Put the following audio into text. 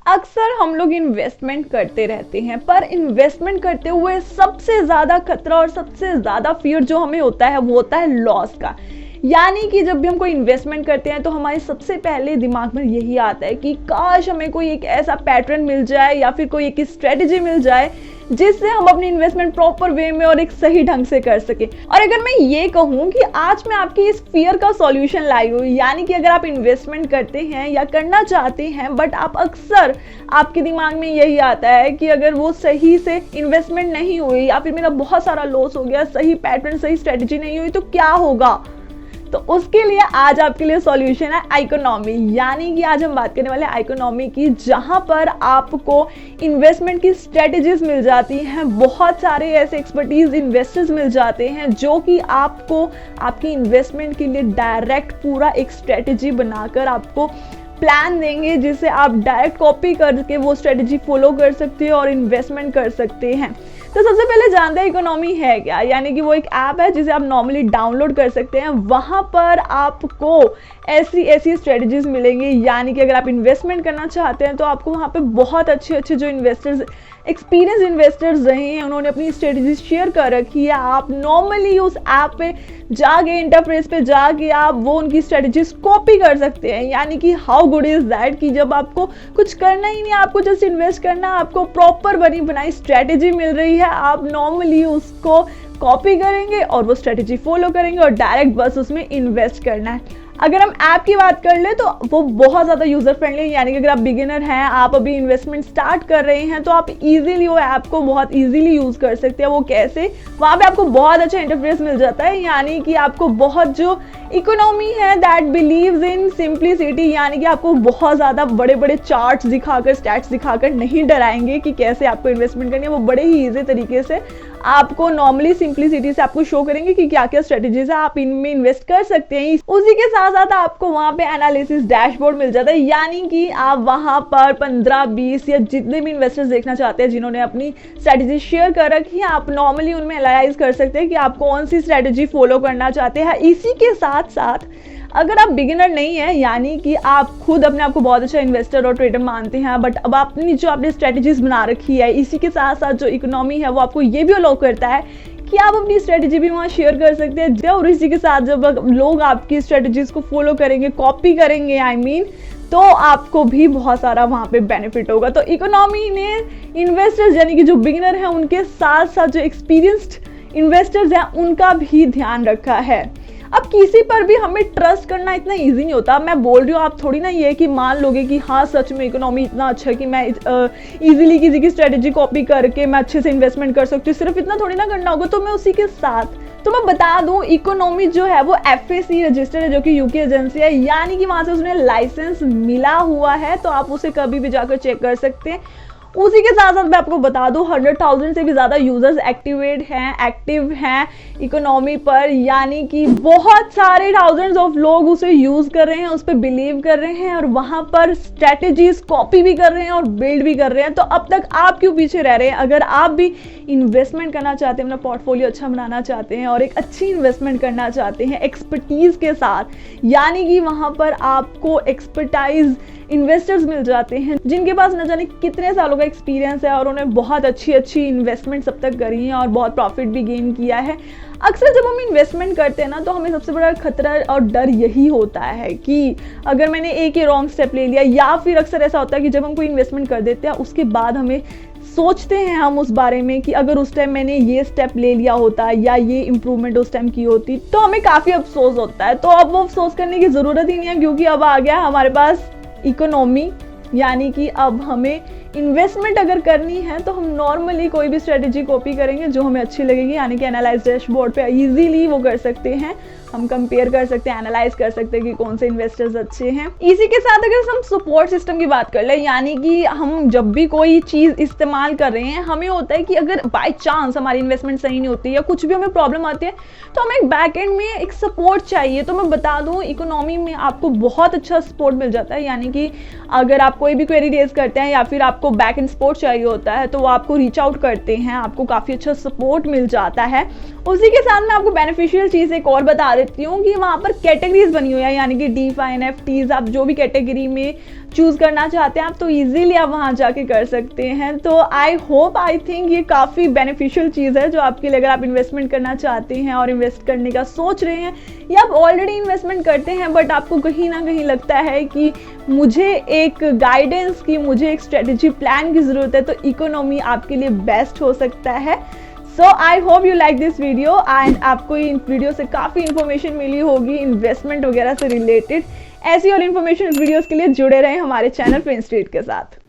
अक्सर हम लोग इन्वेस्टमेंट करते रहते हैं, पर इन्वेस्टमेंट करते हुए सबसे ज़्यादा खतरा और सबसे ज़्यादा फियर जो हमें होता है वो होता है लॉस का। यानी कि जब भी हम कोई इन्वेस्टमेंट करते हैं तो हमारे सबसे पहले दिमाग में यही आता है कि काश हमें कोई एक ऐसा पैटर्न मिल जाए या फिर कोई एक स्ट्रेटजी मिल जाए जिससे हम अपनी इन्वेस्टमेंट प्रॉपर वे में और एक सही ढंग से कर सकें। और अगर मैं ये कहूँ कि आज मैं आपकी इस फियर का सॉल्यूशन लाई हूँ, यानी कि अगर आप इन्वेस्टमेंट करते हैं या करना चाहते हैं बट आप अक्सर आपके दिमाग में यही आता है कि अगर वो सही से इन्वेस्टमेंट नहीं हुई या फिर मेरा बहुत सारा लॉस हो गया, सही पैटर्न सही स्ट्रेटजी नहीं हुई तो क्या होगा, तो उसके लिए आज आपके लिए सॉल्यूशन है इकोनॉमी। यानी कि आज हम बात करने वाले इकोनॉमी की, जहां पर आपको इन्वेस्टमेंट की स्ट्रेटजीज मिल जाती हैं, बहुत सारे ऐसे एक्सपर्टीज इन्वेस्टर्स मिल जाते हैं जो कि आपको आपकी इन्वेस्टमेंट के लिए डायरेक्ट पूरा एक स्ट्रेटजी बनाकर आपको प्लान देंगे जिसे आप डायरेक्ट कॉपी करके वो स्ट्रेटजी फॉलो कर सकते हैं और इन्वेस्टमेंट कर सकते हैं। तो सबसे पहले जानते हैं इकोनॉमी है क्या। यानी कि वो एक ऐप है जिसे आप नॉर्मली डाउनलोड कर सकते हैं। वहाँ पर आपको ऐसी स्ट्रेटजीज मिलेंगी, यानी कि अगर आप इन्वेस्टमेंट करना चाहते हैं तो आपको वहाँ पे बहुत अच्छे जो इन्वेस्टर्स एक्सपीरियंस इन्वेस्टर्स रहे हैं उन्होंने अपनी स्ट्रेटजी शेयर कर रखी है। आप नॉर्मली उस ऐप पे जाके इंटरफेस पे जाके आप वो उनकी स्ट्रेटजीज कॉपी कर सकते हैं। यानी कि हाउ गुड इज दैट कि जब आपको कुछ करना ही नहीं, आपको जस्ट इन्वेस्ट करना, आपको प्रॉपर बनी बनाई स्ट्रेटजी मिल रही है, आप नॉर्मली उसको कॉपी करेंगे और वो स्ट्रेटजी फॉलो करेंगे और डायरेक्ट बस उसमें इन्वेस्ट करना है। अगर हम ऐप की बात कर ले तो वो बहुत ज़्यादा यूज़र फ्रेंडली है। यानी कि अगर आप बिगिनर हैं, आप अभी इन्वेस्टमेंट स्टार्ट कर रहे हैं तो आप इजीली वो ऐप को बहुत इजीली यूज़ कर सकते हैं। वो कैसे, वहाँ पे आपको बहुत अच्छा इंटरफेस मिल जाता है। यानी कि आपको बहुत जो इकोनॉमी है दैट बिलीव्स इन सिंप्लिसिटी, यानी कि आपको बहुत ज़्यादा बड़े बड़े चार्ट्स दिखाकर स्टैट्स दिखाकर नहीं डराएंगे कि कैसे आपको इन्वेस्टमेंट करनी है। वो बड़े ही ईजी तरीके से आपको नॉर्मली सिंप्लिसिटी से आपको शो करेंगे कि क्या क्या स्ट्रेटजीज है, आप इनमें इन्वेस्ट कर सकते हैं। उसी के साथ साथ आपको वहाँ पे एनालिसिस डैशबोर्ड मिल जाता है। यानी कि आप वहाँ पर 15-20 या जितने भी इन्वेस्टर्स देखना चाहते हैं जिन्होंने अपनी स्ट्रेटजी शेयर कर रखी है, आप नॉर्मली उनमें एनालाइज कर सकते हैं कि आप कौन सी स्ट्रेटजी फॉलो करना चाहते हैं। इसी के साथ साथ अगर आप बिगिनर नहीं है, यानी कि आप खुद अपने आप को बहुत अच्छा इन्वेस्टर और ट्रेडर मानते हैं, बट अब आपने जो आपने स्ट्रेटजीज बना रखी है, इसी के साथ साथ जो इकोनॉमी है वो आपको ये भी अलाउ करता है कि आप अपनी स्ट्रेटजी भी वहाँ शेयर कर सकते हैं। और इसी के साथ जब लोग आपकी स्ट्रेटजीज को फॉलो करेंगे, कॉपी करेंगे तो आपको भी बहुत सारा वहाँ पे बेनिफिट होगा। तो इकोनॉमी ने इन्वेस्टर्स यानी कि जो बिगिनर हैं उनके साथ साथ जो एक्सपीरियंस्ड इन्वेस्टर्स हैं उनका भी ध्यान रखा है। अब किसी पर भी हमें ट्रस्ट करना इतना इजी नहीं होता। मैं बोल रही हूँ, आप थोड़ी ना ये कि मान लोगे कि हाँ सच में इकोनॉमी इतना अच्छा है कि मैं इजीली किसी की स्ट्रेटजी कॉपी करके मैं अच्छे से इन्वेस्टमेंट कर सकती हूँ, सिर्फ इतना थोड़ी ना करना होगा। तो मैं उसी के साथ तो मैं बता दूं, इकोनॉमी जो है वो FAC रजिस्टर्ड है, जो कि यूके एजेंसी है। यानी कि वहाँ से उसने लाइसेंस मिला हुआ है, तो आप उसे कभी भी जाकर चेक कर सकते हैं। उसी के साथ साथ मैं आपको बता दूं 100,000 से भी ज़्यादा यूजर्स एक्टिव हैं इकोनॉमी पर। यानी कि बहुत सारे थाउजेंड्स ऑफ लोग उसे यूज़ कर रहे हैं, उस पर बिलीव कर रहे हैं और वहाँ पर स्ट्रेटजीज कॉपी भी कर रहे हैं और बिल्ड भी कर रहे हैं। तो अब तक आप क्यों पीछे रह रहे हैं? अगर आप भी इन्वेस्टमेंट करना चाहते हैं, अपना पोर्टफोलियो अच्छा बनाना चाहते हैं और एक अच्छी इन्वेस्टमेंट करना चाहते हैं एक्सपर्टीज़ के साथ, यानी कि वहाँ पर आपको एक्सपर्टाइज इन्वेस्टर्स मिल जाते हैं जिनके पास न जाने कितने सालों का एक्सपीरियंस है और उन्हें बहुत अच्छी इन्वेस्टमेंट सब तक करी है और बहुत प्रॉफिट भी गेन किया है। अक्सर जब हम इन्वेस्टमेंट करते हैं ना तो हमें सबसे बड़ा खतरा और डर यही होता है कि अगर मैंने एक ही रॉन्ग स्टेप ले लिया, या फिर अक्सर ऐसा होता है कि जब हम कोई इन्वेस्टमेंट कर देते हैं उसके बाद हमें सोचते हैं हम उस बारे में कि अगर उस टाइम मैंने ये स्टेप ले लिया होता या ये इंप्रूवमेंट उस टाइम की होती तो हमें काफ़ी अफसोस होता है। तो अब वो अफसोस करने की ज़रूरत ही नहीं है, क्योंकि अब आ गया हमारे पास इकोनॉमी। यानी कि अब हमें इन्वेस्टमेंट अगर करनी है तो हम नॉर्मली कोई भी स्ट्रेटजी कॉपी करेंगे जो हमें अच्छी लगेगी। यानी कि एनालाइज डैशबोर्ड पे इजीली वो कर सकते हैं, हम कंपेयर कर सकते हैं, एनालाइज कर सकते हैं कि कौन से इन्वेस्टर्स अच्छे हैं। इसी के साथ अगर हम सपोर्ट सिस्टम की बात कर ले, यानी कि हम जब भी कोई चीज़ इस्तेमाल कर रहे हैं, हमें होता है कि अगर बाय चांस हमारी इन्वेस्टमेंट सही नहीं होती या कुछ भी हमें प्रॉब्लम आती है तो हमें एक बैक एंड में एक सपोर्ट चाहिए। तो मैं बता दूँ, इकोनॉमी में आपको बहुत अच्छा सपोर्ट मिल जाता है। यानी कि अगर आप कोई भी क्वेरी रेज करते हैं या फिर आपको बैक एंड सपोर्ट चाहिए होता है तो वो आपको रीच आउट करते हैं, आपको काफ़ी अच्छा सपोर्ट मिल जाता है। उसी के साथ मैं आपको बेनिफिशियल चीज़ एक और बता देती हूँ कि वहाँ पर कैटेगरीज बनी हुई है। यानी कि DeFi NFTs, आप जो भी कैटेगरी में चूज़ करना चाहते हैं आप तो ईजिली आप वहाँ जाके कर सकते हैं। तो आई थिंक ये काफ़ी बेनिफिशियल चीज़ है जो आपके लिए, अगर आप इन्वेस्टमेंट करना चाहते हैं और इन्वेस्ट करने का सोच रहे हैं या आप ऑलरेडी इन्वेस्टमेंट करते हैं बट आपको कहीं ना कहीं लगता है कि मुझे एक गाइडेंस की, मुझे एक स्ट्रेटेजी प्लान की ज़रूरत है, तो इकोनॉमी आपके लिए बेस्ट हो सकता है। So I hope you like this video and आपको इन वीडियो से काफ़ी इन्फॉर्मेशन मिली होगी इन्वेस्टमेंट वगैरह से रिलेटेड। ऐसी और इन्फॉर्मेशन वीडियोस के लिए जुड़े रहें हमारे चैनल फिन स्ट्रीट के साथ।